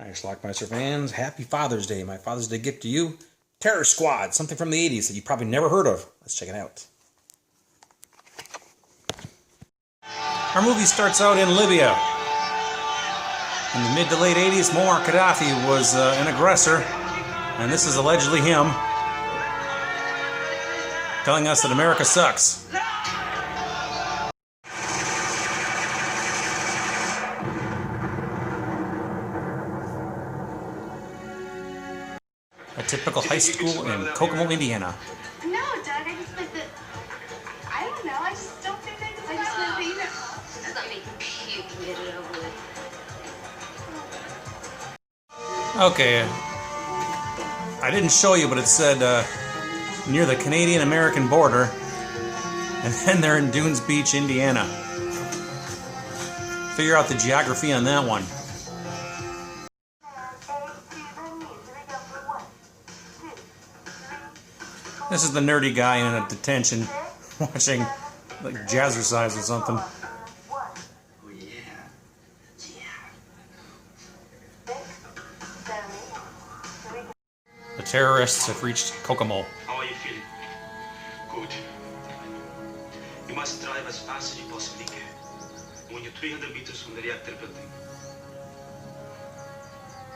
Alright, Schlockmeister fans, happy Father's Day. My Father's Day gift to you, Terror Squad, something from the 80s that you probably never heard of. Let's check it out. Our movie starts out in Libya. In the mid to late 80s, Muammar Gaddafi was an aggressor, and this is allegedly him telling us that America sucks. A typical high school in Kokomo, Indiana. No, Doug, I just meant that. I don't know. I just don't think I just meant that you know. Just let me puke and get it over with. Okay. I didn't show you, but it said near the Canadian-American border, and then they're in Dunes Beach, Indiana. Figure out the geography on that one. This is the nerdy guy in a detention watching like jazzercise or something. The terrorists have reached Kokomo. How are you feeling? Good. You must drive as fast as you possibly can. When you're 300 meters from the reactor building,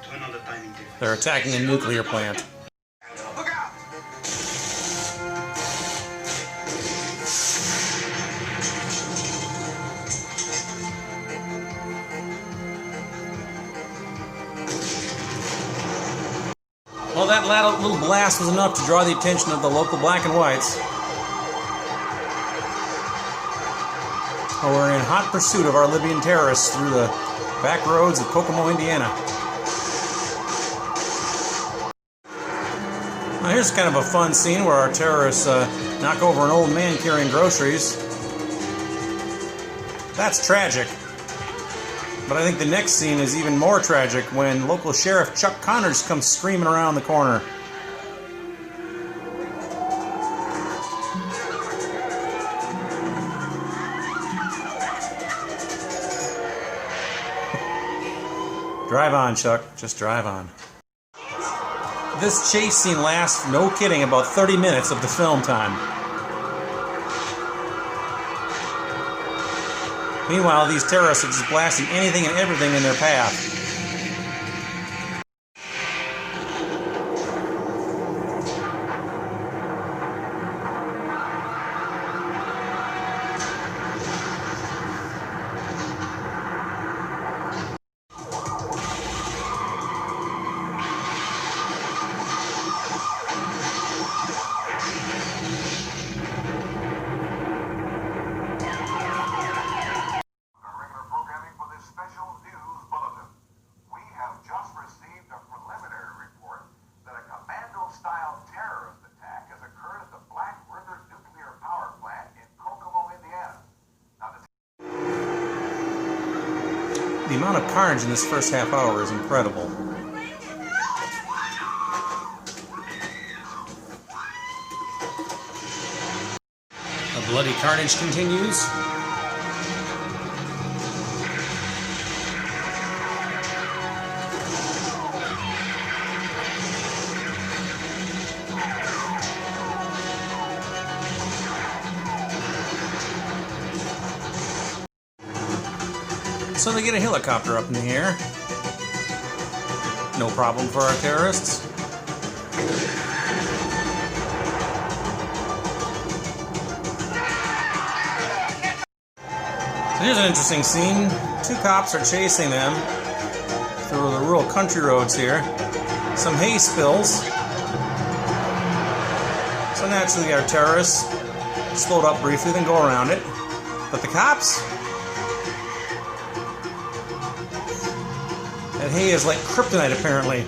turn on the timing device. They're attacking a nuclear plant. Look out! Well, that little blast was enough to draw the attention of the local black and whites. Well, we're in hot pursuit of our Libyan terrorists through the back roads of Kokomo, Indiana. Now here's kind of a fun scene where our terrorists knock over an old man carrying groceries. That's tragic. But I think the next scene is even more tragic when local Sheriff Chuck Connors comes screaming around the corner. Drive on, Chuck. Just drive on. This chase scene lasts, no kidding, about 30 minutes of the film time. Meanwhile, these terrorists are just blasting anything and everything in their path. The amount of carnage in this first half hour is incredible. The bloody carnage continues. So they get a helicopter up in the air. No problem for our terrorists. So here's an interesting scene. Two cops are chasing them through the rural country roads here. Some hay spills. So naturally our terrorists slowed up briefly, then go around it. But the cops? That hay is like kryptonite, apparently.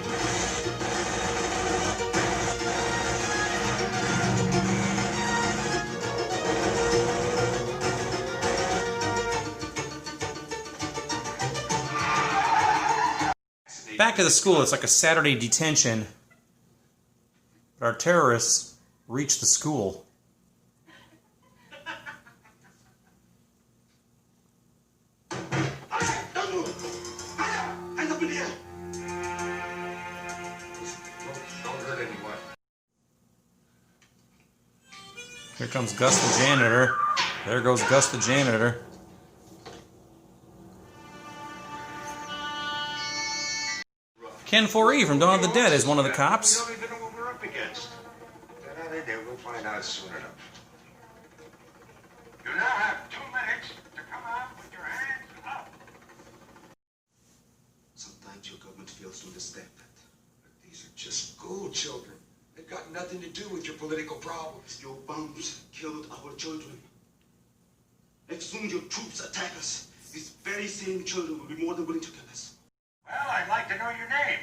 Back to the school, it's like a Saturday detention. But our terrorists reach the school. Here comes Gus the janitor. There goes Gus the janitor. Ken 4E from Dawn of the Dead is one of the cops. We don't even know what we're up against. How they do, we'll find out soon enough. You now have 2 minutes to come out with your hands up. Sometimes your government fails to understand that. But these are just school children. They've got nothing to do with your political problems. Your bombs killed our children. As soon as your troops attack us, these very same children will be more than willing to kill us. Well, I'd like to know your name.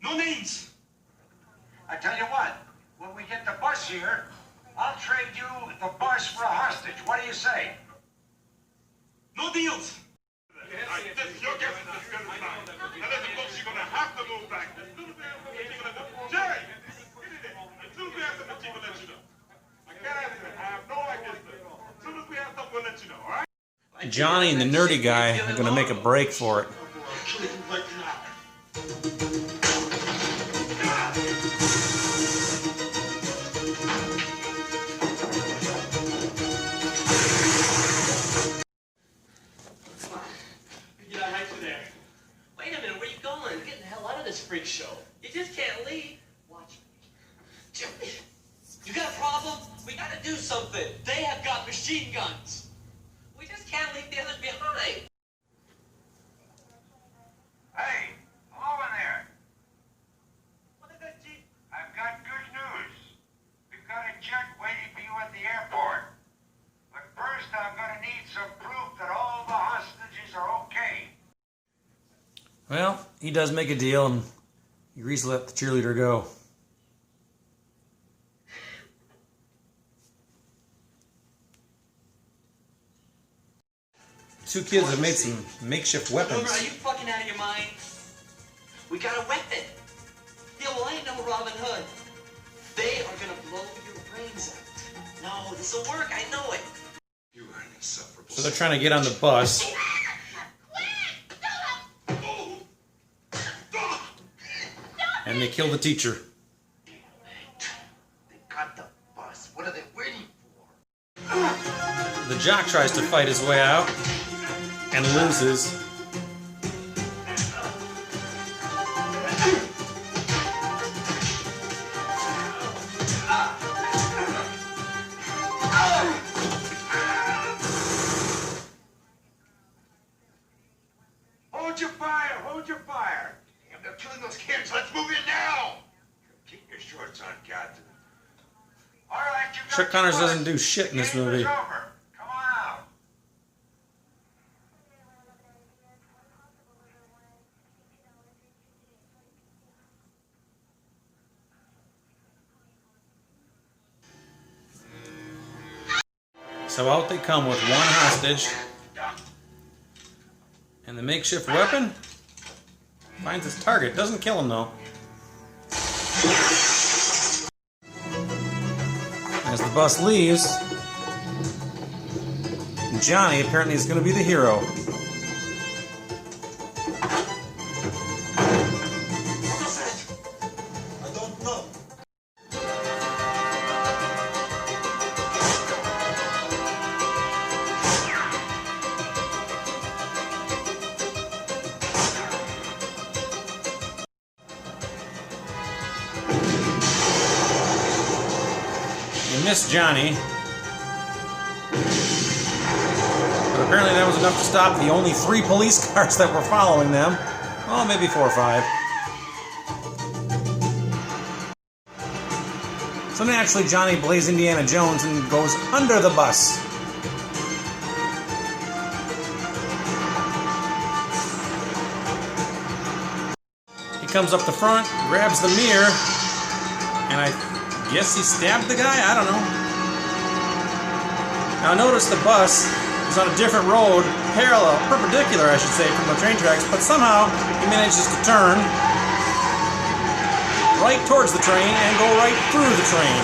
No names! I tell you what, when we get the bus here, I'll trade you the bus for a hostage. What do you say? No deals! Your guess is as good as mine. Now listen, folks, you're gonna have to move back. As soon as we have something to let you know. Jerry! Get in there. As soon as we have something to let you know. I can't answer it. I have no idea. As soon as we have something, we'll let you know, all right? Johnny and the nerdy guy are going to make a break for it. Kill him right now. Get out right there. Wait a minute, where you going? Get the hell out of this freak show. You just can't leave. Watch me. Jimmy, you got a problem? We gotta do something. They have got machine guns. We just can't leave the others behind. Hey, hello in there. What is that, Chief? I've got good news. We've got a jet waiting for you at the airport. But first, I'm gonna need some proof that all the hostages are okay. Well, he does make a deal, and he agrees to let the cheerleader go. Two kids have made some makeshift Are weapons. you fucking out of your mind? We got a weapon. Yeah, well, I ain't no Robin Hood. They are gonna blow your brains out. No, this'll work. I know it. You are an insufferable. So they're trying to get on the bus. And they kill the teacher. They got the bus. What are they waiting for? The jock tries to fight his way out and loses. Hold your fire! Hold your fire! Damn, they're killing those kids. Let's move in now! Keep your shorts on, Captain. All right, you got Chuck Connors your bus. doesn't do shit in this The game is movie. over. Come on out. So out they come with one hostage. And the makeshift weapon finds its target. Doesn't kill him though. As the bus leaves, Johnny apparently is going to be the hero. I don't know. You missed Johnny. But apparently that was enough to stop the only 3 police cars that were following them. Oh, maybe 4 or 5. So naturally, Johnny plays Indiana Jones and goes under the bus. He comes up the front, grabs the mirror, and I guess he stabbed the guy? I don't know. Now notice the bus is on a different road, perpendicular I should say, from the train tracks, but somehow he manages to turn right towards the train and go right through the train.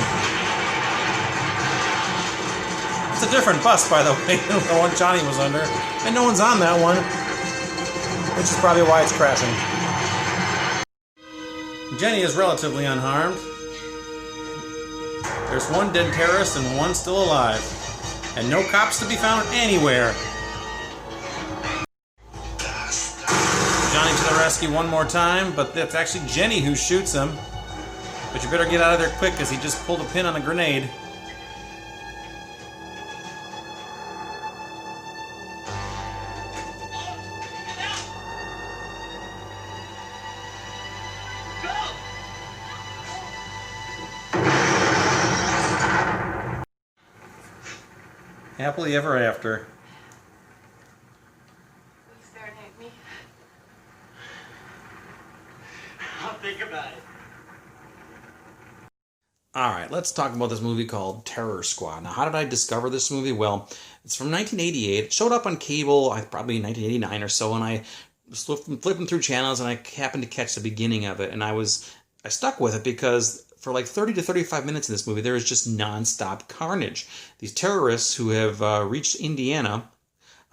It's a different bus, by the way, than the one Johnny was under, and no one's on that one, which is probably why it's crashing. Jenny is relatively unharmed. There's one dead terrorist and one still alive. And no cops to be found anywhere. Johnny to the rescue one more time, but it's actually Jenny who shoots him. But you better get out of there quick because he just pulled a pin on a grenade. Happily ever after. You staring at me? I'll think about it. Alright, let's talk about this movie called Terror Squad. Now, how did I discover this movie? Well, it's from 1988. It showed up on cable, probably in 1989 or so, and I was flipping through channels, and I happened to catch the beginning of it, and I stuck with it because for like 30 to 35 minutes in this movie, there is just non-stop carnage. These terrorists who have reached Indiana,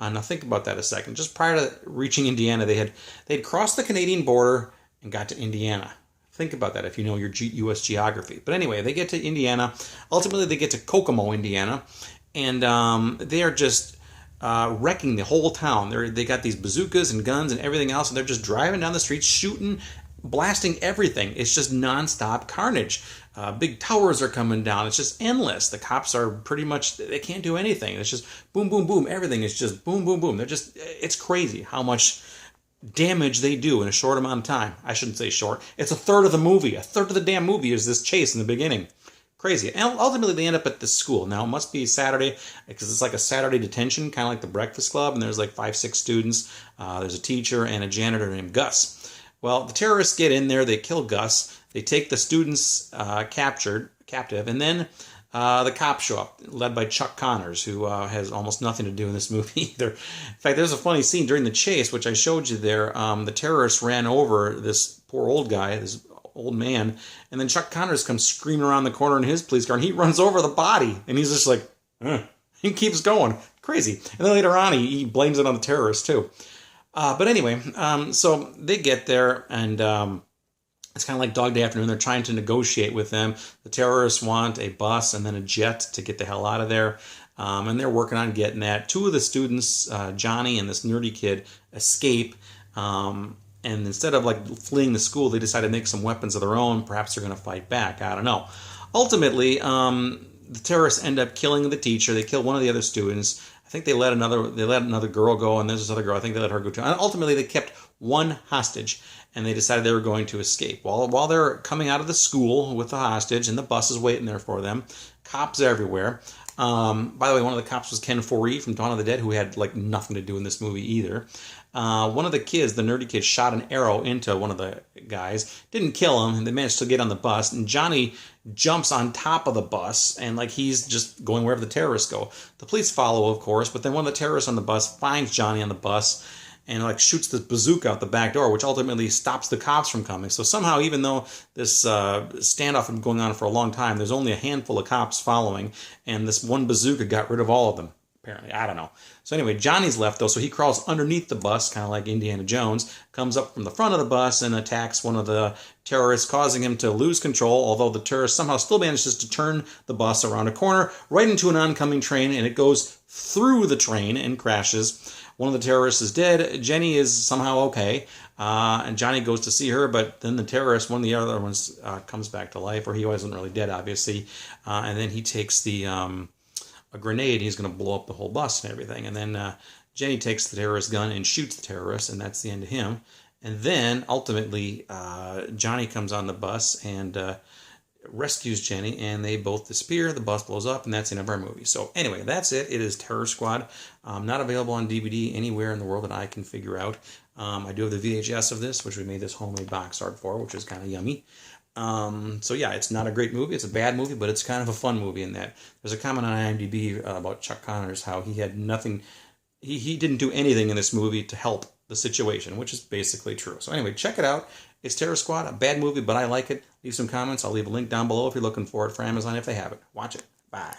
now think about that a second. Just prior to reaching Indiana, they'd crossed the Canadian border and got to Indiana. Think about that if you know your U.S. geography. But anyway, they get to Indiana. Ultimately, they get to Kokomo, Indiana, and they are just wrecking the whole town. They got these bazookas and guns and everything else, and they're just driving down the streets, shooting, blasting everything. It's just nonstop carnage. Big towers are coming down. It's just endless. The cops are pretty much, they can't do anything. It's just boom, boom, boom. Everything is just boom, boom, boom. It's crazy how much damage they do in a short amount of time. I shouldn't say short. It's a third of the movie. A third of the damn movie is this chase in the beginning. Crazy. And ultimately they end up at this school. Now it must be Saturday because it's like a Saturday detention, kind of like the Breakfast Club, and there's like 5-6 students. There's a teacher and a janitor named Gus. Well, the terrorists get in there, they kill Gus, they take the students captive, and then the cops show up, led by Chuck Connors, who has almost nothing to do in this movie either. In fact, there's a funny scene during the chase, which I showed you there. The terrorists ran over this poor old guy, this old man, and then Chuck Connors comes screaming around the corner in his police car, and he runs over the body, and he's just like, he keeps going. Crazy. And then later on, he blames it on the terrorists, too. But anyway, so they get there, and it's kind of like Dog Day Afternoon. They're trying to negotiate with them. The terrorists want a bus and then a jet to get the hell out of there, and they're working on getting that. Two of the students, Johnny and this nerdy kid, escape, and instead of like fleeing the school, they decide to make some weapons of their own. Perhaps they're going to fight back. I don't know. Ultimately, the terrorists end up killing the teacher. They kill one of the other students. I think they let another girl go, and there's this other girl. I think they let her go too. And ultimately, they kept one hostage, and they decided they were going to escape. While they're coming out of the school with the hostage, and the bus is waiting there for them, cops everywhere. By the way, one of the cops was Ken Foree from Dawn of the Dead, who had like nothing to do in this movie either. One of the kids, the nerdy kid, shot an arrow into one of the guys. Didn't kill him, and they managed to get on the bus. And Johnny jumps on top of the bus, and like he's just going wherever the terrorists go. The police follow, of course, but then one of the terrorists on the bus finds Johnny on the bus and like shoots the bazooka out the back door, which ultimately stops the cops from coming. So somehow, even though this standoff had been going on for a long time, there's only a handful of cops following, and this one bazooka got rid of all of them. Apparently, I don't know. So anyway, Johnny's left though, so he crawls underneath the bus, kind of like Indiana Jones, comes up from the front of the bus and attacks one of the terrorists, causing him to lose control, although the terrorist somehow still manages to turn the bus around a corner, right into an oncoming train, and it goes through the train and crashes. One of the terrorists is dead. Jenny is somehow okay, and Johnny goes to see her, but then the terrorist, one of the other ones, comes back to life, or he wasn't really dead, obviously, and then he takes a grenade. He's going to blow up the whole bus and everything. And then Jenny takes the terrorist gun and shoots the terrorist, and that's the end of him. And then ultimately Johnny comes on the bus and rescues Jenny, and they both disappear. The bus blows up, and that's the end of our movie. So anyway, that's it. It is Terror Squad. Not available on DVD anywhere in the world that I can figure out. I do have the VHS of this, which we made this homemade box art for, which is kind of yummy. So yeah, it's not a great movie. It's a bad movie, but it's kind of a fun movie in that. There's a comment on IMDb about Chuck Connors, how he had nothing, he didn't do anything in this movie to help the situation, which is basically true. So anyway, check it out. It's Terror Squad, a bad movie, but I like it. Leave some comments. I'll leave a link down below if you're looking for it for Amazon if they have it. Watch it. Bye.